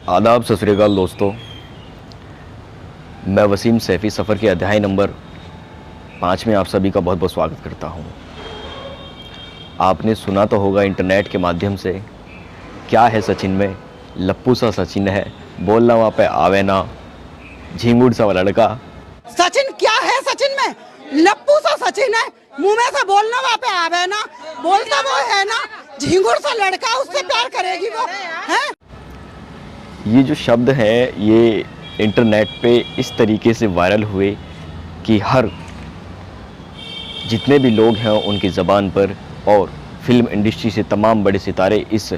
आदाब सत श्री अकाल दोस्तों। मैं वसीम सैफ़ी सफ़र के अध्याय नंबर 5 में आप सभी का बहुत बहुत स्वागत करता हूं। आपने सुना तो होगा इंटरनेट के माध्यम से, क्या है सचिन में, लप्पू सा सचिन है, बोलना वहाँ पे आवे ना, झिंगुर सा लड़का। सचिन क्या है सचिन में, लप्पू सा सचिन है, मुंह में से बोलना वहाँ पे आवे ना, बोलता वो है ना, झिंगुर सा लड़का, उससे प्यार करेगी वो है। ये जो शब्द है ये इंटरनेट पे इस तरीके से वायरल हुए कि हर जितने भी लोग हैं उनकी ज़बान पर, और फिल्म इंडस्ट्री से तमाम बड़े सितारे इस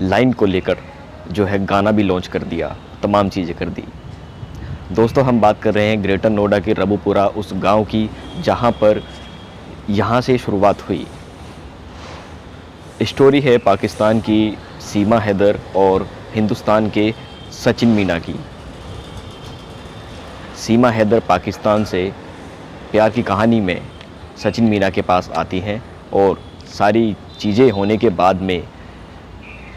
लाइन को लेकर जो है गाना भी लॉन्च कर दिया, तमाम चीज़ें कर दी। दोस्तों, हम बात कर रहे हैं ग्रेटर नोएडा के रबूपुरा उस गांव की जहां पर यहां से शुरुआत हुई। स्टोरी है पाकिस्तान की सीमा हैदर और हिंदुस्तान के सचिन मीना की। सीमा हैदर पाकिस्तान से प्यार की कहानी में सचिन मीना के पास आती हैं और सारी चीज़ें होने के बाद में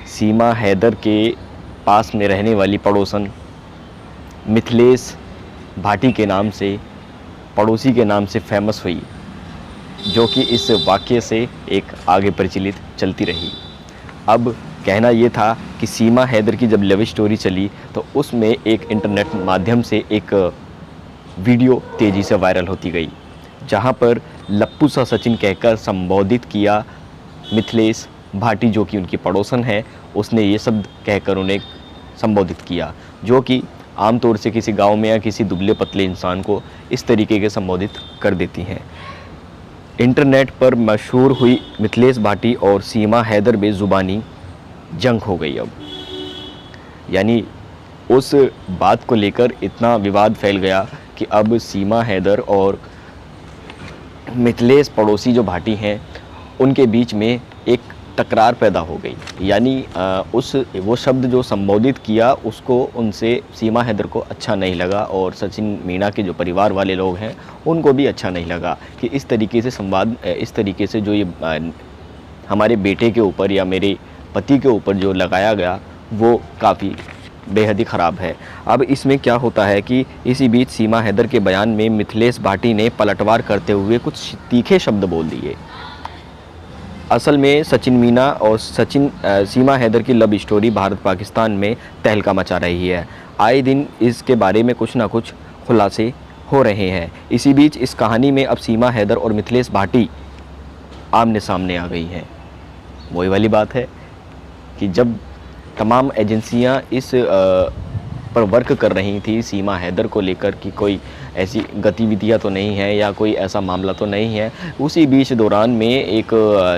सीमा हैदर के पास में रहने वाली पड़ोसन मिथिलेश भाटी के नाम से, पड़ोसी के नाम से फेमस हुई, जो कि इस वाक़ये से एक आगे प्रचलित चलती रही। अब कहना ये था कि सीमा हैदर की जब लव स्टोरी चली तो उसमें एक इंटरनेट माध्यम से एक वीडियो तेज़ी से वायरल होती गई, जहां पर लप्पू सा सचिन कहकर संबोधित किया मिथिलेश भाटी, जो कि उनकी पड़ोसन है। उसने ये शब्द कहकर उन्हें संबोधित किया, जो कि आमतौर से किसी गांव में या किसी दुबले पतले इंसान को इस तरीके के संबोधित कर देती हैं। इंटरनेट पर मशहूर हुई मिथिलेश भाटी और सीमा हैदर बेज़ुबानी जंग हो गई। अब यानी उस बात को लेकर इतना विवाद फैल गया कि अब सीमा हैदर और मिथिलेश पड़ोसी जो भाटी हैं उनके बीच में एक तकरार पैदा हो गई। यानी वो शब्द जो संबोधित किया उसको उनसे सीमा हैदर को अच्छा नहीं लगा, और सचिन मीना के जो परिवार वाले लोग हैं उनको भी अच्छा नहीं लगा कि इस तरीके से संवाद, इस तरीके से जो ये हमारे बेटे के ऊपर या मेरे पति के ऊपर जो लगाया गया वो काफ़ी बेहद ही ख़राब है। अब इसमें क्या होता है कि इसी बीच सीमा हैदर के बयान में मिथिलेश भाटी ने पलटवार करते हुए कुछ तीखे शब्द बोल दिए। असल में सचिन मीना और सीमा हैदर की लव स्टोरी भारत पाकिस्तान में तहलका मचा रही है। आए दिन इसके बारे में कुछ ना कुछ खुलासे हो रहे हैं। इसी बीच इस कहानी में अब सीमा हैदर और मिथिलेश भाटी आमने सामने आ गई हैं। वही वाली बात है कि जब तमाम एजेंसियां इस पर वर्क कर रही थी सीमा हैदर को लेकर कि कोई ऐसी गतिविधियां तो नहीं है या कोई ऐसा मामला तो नहीं है, उसी बीच दौरान में एक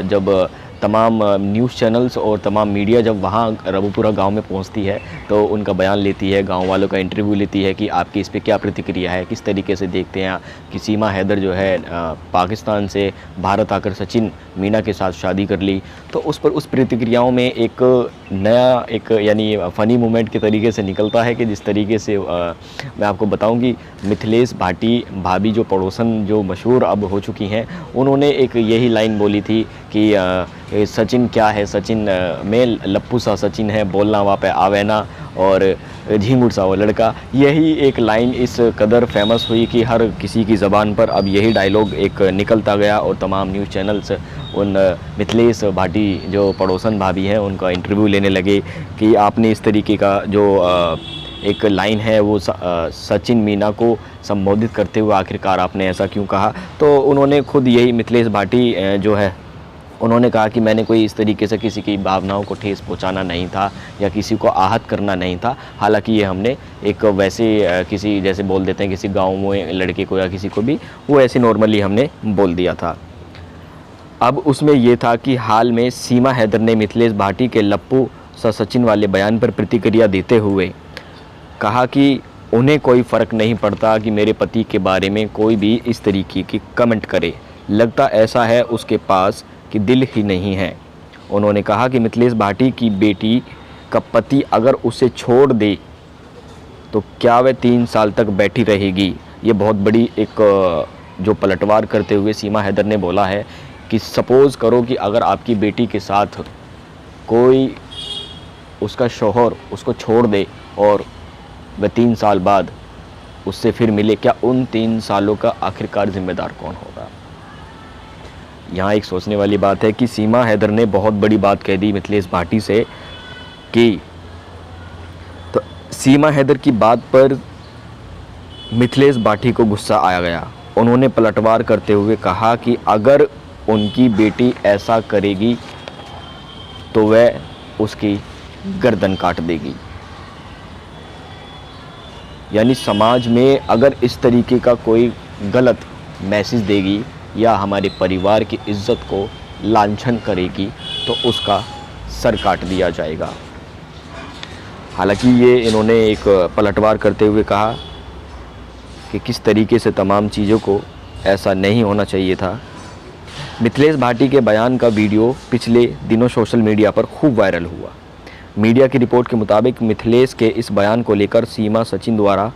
जब तमाम न्यूज़ चैनल्स और तमाम मीडिया जब वहाँ रबूपुरा गांव में पहुंचती है तो उनका बयान लेती है, गांव वालों का इंटरव्यू लेती है कि आपकी इस पे क्या प्रतिक्रिया है, किस तरीके से देखते हैं कि सीमा हैदर जो है पाकिस्तान से भारत आकर सचिन मीना के साथ शादी कर ली। तो उस प्रतिक्रियाओं में एक नया यानी फ़नी मोमेंट के तरीके से निकलता है कि जिस तरीके से मैं आपको बताऊं कि मिथिलेश भाटी भाभी जो पड़ोसन जो मशहूर अब हो चुकी हैं, उन्होंने एक यही लाइन बोली थी कि सचिन क्या है सचिन में, लप्पू सा सचिन है, बोलना वहाँ पे आवे ना, और झिंगुर सा वो लड़का। यही एक लाइन इस कदर फेमस हुई कि हर किसी की ज़बान पर अब यही डायलॉग एक निकलता गया, और तमाम न्यूज़ चैनल्स उन मिथिलेश भाटी जो पड़ोसन भाभी हैं उनका इंटरव्यू लेने लगे कि आपने इस तरीके का जो एक लाइन है वो सचिन मीना को संबोधित करते हुए आखिरकार आपने ऐसा क्यों कहा। तो उन्होंने खुद यही मिथिलेश भाटी जो है उन्होंने कहा कि मैंने कोई इस तरीके से किसी की भावनाओं को ठेस पहुंचाना नहीं था या किसी को आहत करना नहीं था। हालांकि ये हमने एक वैसे किसी जैसे बोल देते हैं किसी गांव में लड़के को या किसी को भी, वो ऐसे नॉर्मली हमने बोल दिया था। अब उसमें ये था कि हाल में सीमा हैदर ने मिथिलेश भाटी के लप्पू सा सचिन वाले बयान पर प्रतिक्रिया देते हुए कहा कि उन्हें कोई फ़र्क नहीं पड़ता कि मेरे पति के बारे में कोई भी इस तरीके की कमेंट करे, लगता ऐसा है उसके पास कि दिल ही नहीं है। उन्होंने कहा कि मिथिलेश भाटी की बेटी का पति अगर उसे छोड़ दे तो क्या वह 3 साल तक बैठी रहेगी। ये बहुत बड़ी एक जो पलटवार करते हुए सीमा हैदर ने बोला है कि सपोज़ करो कि अगर आपकी बेटी के साथ कोई उसका शौहर उसको छोड़ दे और वह 3 साल बाद उससे फिर मिले, क्या उन 3 सालों का आखिरकार जिम्मेदार कौन होगा? यहाँ एक सोचने वाली बात है कि सीमा हैदर ने बहुत बड़ी बात कह दी मिथिलेश भाटी से कि तो सीमा हैदर की बात पर मिथिलेश भाटी को गुस्सा आया गया। उन्होंने पलटवार करते हुए कहा कि अगर उनकी बेटी ऐसा करेगी तो वह उसकी गर्दन काट देगी। यानी समाज में अगर इस तरीके का कोई गलत मैसेज देगी या हमारे परिवार की इज्जत को लांछन करेगी तो उसका सर काट दिया जाएगा। हालांकि ये इन्होंने एक पलटवार करते हुए कहा कि किस तरीके से तमाम चीज़ों को ऐसा नहीं होना चाहिए था। मिथिलेश भाटी के बयान का वीडियो पिछले दिनों सोशल मीडिया पर खूब वायरल हुआ। मीडिया की रिपोर्ट के मुताबिक मिथिलेश के इस बयान को लेकर सीमा सचिन द्वारा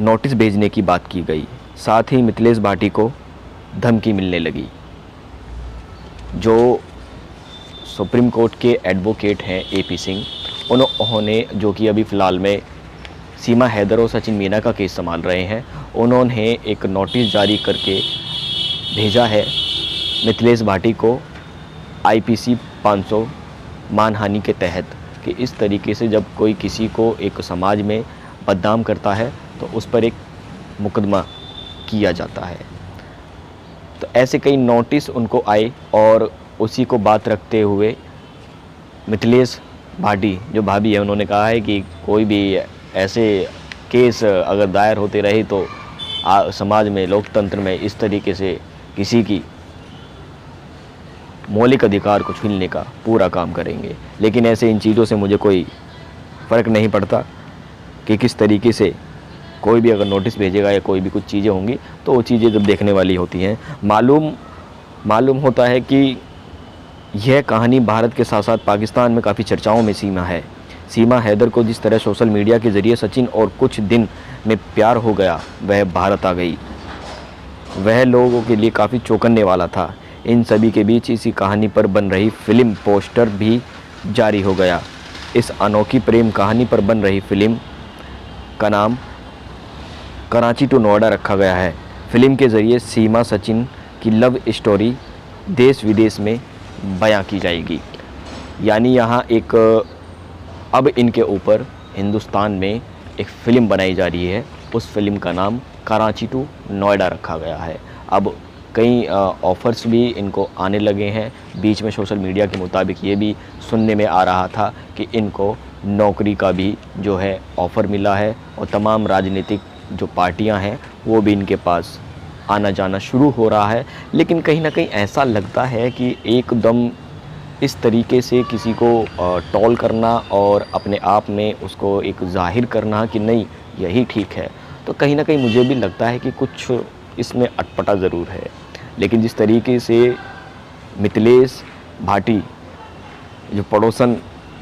नोटिस भेजने की बात की गई। साथ ही मिथिलेश भाटी को धमकी मिलने लगी। जो सुप्रीम कोर्ट के एडवोकेट हैं AP सिंह, उन्होंने, जो कि अभी फ़िलहाल में सीमा हैदर और सचिन मीना का केस संभाल रहे हैं, उन्होंने एक नोटिस जारी करके भेजा है मिथिलेश भाटी को IPC 500 मानहानि के तहत कि इस तरीके से जब कोई किसी को एक समाज में बदनाम करता है तो उस पर एक मुकदमा किया जाता है। तो ऐसे कई नोटिस उनको आए और उसी को बात रखते हुए मिथिलेश भाटी जो भाभी है, उन्होंने कहा है कि कोई भी ऐसे केस अगर दायर होते रहे तो समाज में, लोकतंत्र में इस तरीके से किसी की मौलिक अधिकार को छीनने का पूरा काम करेंगे। लेकिन ऐसे इन चीज़ों से मुझे कोई फ़र्क नहीं पड़ता कि किस तरीके से कोई भी अगर नोटिस भेजेगा या कोई भी कुछ चीज़ें होंगी तो वो चीज़ें जब देखने वाली होती हैं। मालूम होता है कि यह कहानी भारत के साथ साथ पाकिस्तान में काफ़ी चर्चाओं में सीमा हैदर को जिस तरह सोशल मीडिया के ज़रिए सचिन और कुछ दिन में प्यार हो गया, वह भारत आ गई, वह लोगों के लिए काफ़ी चौंकाने वाला था। इन सभी के बीच इसी कहानी पर बन रही फिल्म पोस्टर भी जारी हो गया। इस अनोखी प्रेम कहानी पर बन रही फिल्म का नाम कराची टू नोएडा रखा गया है। फिल्म के ज़रिए सीमा सचिन की लव स्टोरी देश विदेश में बयां की जाएगी। यानी यहाँ एक अब इनके ऊपर हिंदुस्तान में एक फ़िल्म बनाई जा रही है। उस फिल्म का नाम कराची टू नोएडा रखा गया है। अब कई ऑफ़र्स भी इनको आने लगे हैं। बीच में सोशल मीडिया के मुताबिक ये भी सुनने में आ रहा था कि इनको नौकरी का भी जो है ऑफ़र मिला है और तमाम राजनीतिक जो पार्टियां हैं वो भी इनके पास आना जाना शुरू हो रहा है। लेकिन कहीं ना कहीं ऐसा लगता है कि एकदम इस तरीके से किसी को टॉल करना और अपने आप में उसको एक ज़ाहिर करना कि नहीं यही ठीक है, तो कहीं ना कहीं मुझे भी लगता है कि कुछ इसमें अटपटा ज़रूर है। लेकिन जिस तरीके से मिथिलेश भाटी जो पड़ोसन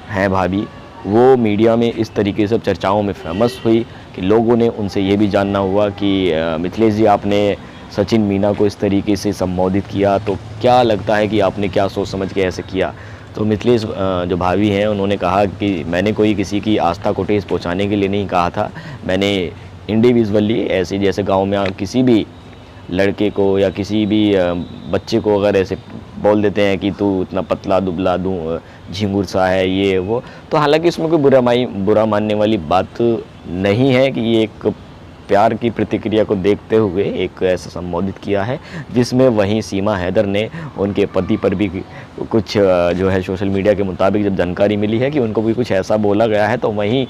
हैं भाभी, वो मीडिया में इस तरीके से चर्चाओं में फेमस हुई कि लोगों ने उनसे ये भी जानना हुआ कि मिथिलेश जी आपने सचिन मीना को इस तरीके से संबोधित किया, तो क्या लगता है कि आपने क्या सोच समझ के ऐसे किया? तो मिथिलेश जो भाभी हैं उन्होंने कहा कि मैंने कोई किसी की आस्था को ठेस पहुँचाने के लिए नहीं कहा था। मैंने इंडिविजुअली ऐसे जैसे गाँव में किसी भी लड़के को या किसी भी बच्चे को अगर ऐसे बोल देते हैं कि तू इतना पतला दुबला झिंगुर सा है ये वो, तो हालांकि इसमें कोई बुरा मानने वाली बात नहीं है कि ये एक प्यार की प्रतिक्रिया को देखते हुए एक ऐसा संबोधित किया है, जिसमें वहीं सीमा हैदर ने उनके पति पर भी कुछ जो है सोशल मीडिया के मुताबिक जब जानकारी मिली है कि उनको भी कुछ ऐसा बोला गया है, तो वहीं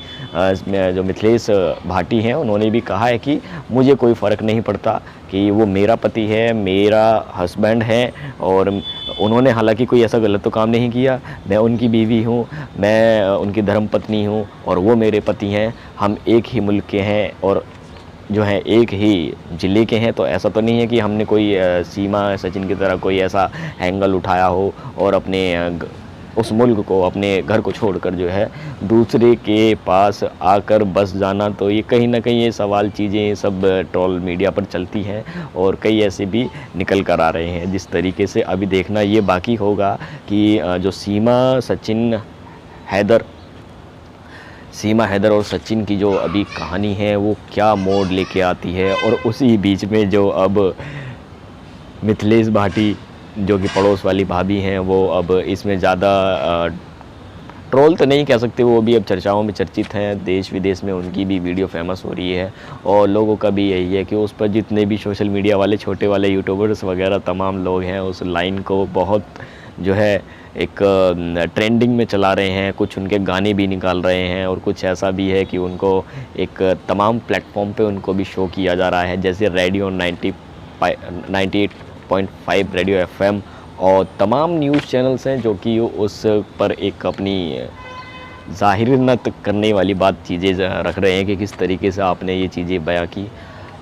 जो मिथिलेश भाटी हैं उन्होंने भी कहा है कि मुझे कोई फ़र्क नहीं पड़ता कि वो मेरा पति है, मेरा हस्बैंड है, और उन्होंने हालांकि कोई ऐसा गलत तो काम नहीं किया। मैं उनकी बीवी हूँ, मैं उनकी धर्मपत्नी हूँ और वो मेरे पति हैं। हम एक ही मुल्क के हैं और जो है एक ही ज़िले के हैं। तो ऐसा तो नहीं है कि हमने कोई सीमा सचिन की तरह कोई ऐसा एंगल उठाया हो और अपने उस मुल्क को, अपने घर को छोड़कर जो है दूसरे के पास आकर बस जाना, तो ये कहीं ना कहीं ये सवाल चीज़ें सब ट्रोल मीडिया पर चलती हैं और कई ऐसे भी निकल कर आ रहे हैं। जिस तरीके से अभी देखना ये बाकी होगा कि जो सीमा हैदर और सचिन की जो अभी कहानी है वो क्या मोड़ लेके आती है, और उसी बीच में जो अब मिथिलेश भाटी जो कि पड़ोस वाली भाभी हैं वो अब इसमें ज़्यादा ट्रोल तो नहीं कह सकते, वो भी अब चर्चाओं में चर्चित हैं, देश विदेश में उनकी भी वीडियो फेमस हो रही है। और लोगों का भी यही है कि उस पर जितने भी सोशल मीडिया वाले छोटे वाले यूट्यूबर्स वगैरह तमाम लोग हैं उस लाइन को बहुत जो है एक ट्रेंडिंग में चला रहे हैं, कुछ उनके गाने भी निकाल रहे हैं और कुछ ऐसा भी है कि उनको एक तमाम प्लेटफॉर्म पे उनको भी शो किया जा रहा है, जैसे रेडियो 98.5 रेडियो FM और तमाम न्यूज़ चैनल्स हैं जो कि उस पर एक अपनी ज़ाहिरनत करने वाली बात चीज़ें रख रहे हैं कि किस तरीके से आपने ये चीज़ें बयां की।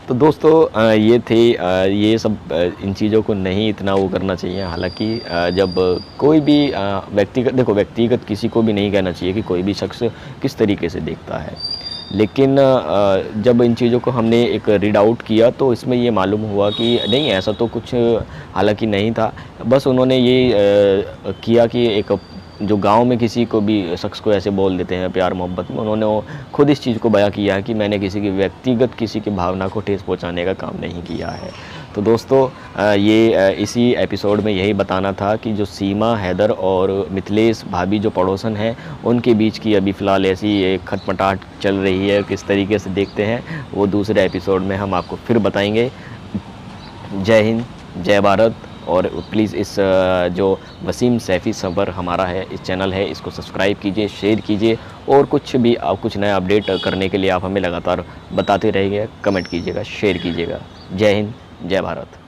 तो दोस्तों ये थे ये सब इन चीज़ों को नहीं इतना वो करना चाहिए। हालांकि जब कोई भी व्यक्तिगत किसी को भी नहीं कहना चाहिए कि कोई भी शख्स किस तरीके से देखता है, लेकिन जब इन चीज़ों को हमने एक रीड आउट किया तो इसमें ये मालूम हुआ कि नहीं ऐसा तो कुछ हालांकि नहीं था। बस उन्होंने ये किया कि एक जो गांव में किसी को भी शख्स को ऐसे बोल देते हैं प्यार मोहब्बत में, उन्होंने वो खुद इस चीज़ को बयां किया है कि मैंने किसी की भावना को ठेस पहुंचाने का काम नहीं किया है। तो दोस्तों ये इसी एपिसोड में यही बताना था कि जो सीमा हैदर और मिथिलेश भाभी जो पड़ोसन हैं उनके बीच की अभी फ़िलहाल ऐसी एक खटपटाहट चल रही है, किस तरीके से देखते हैं वो दूसरे एपिसोड में हम आपको फिर बताएंगे। जय हिंद, जय भारत। और प्लीज़ इस जो वसीम सैफ़ी सफ़र हमारा है, इस चैनल है, इसको सब्सक्राइब कीजिए, शेयर कीजिए और कुछ नया अपडेट करने के लिए आप हमें लगातार बताते रहिए, कमेंट कीजिएगा, शेयर कीजिएगा। जय हिंद, जय भारत।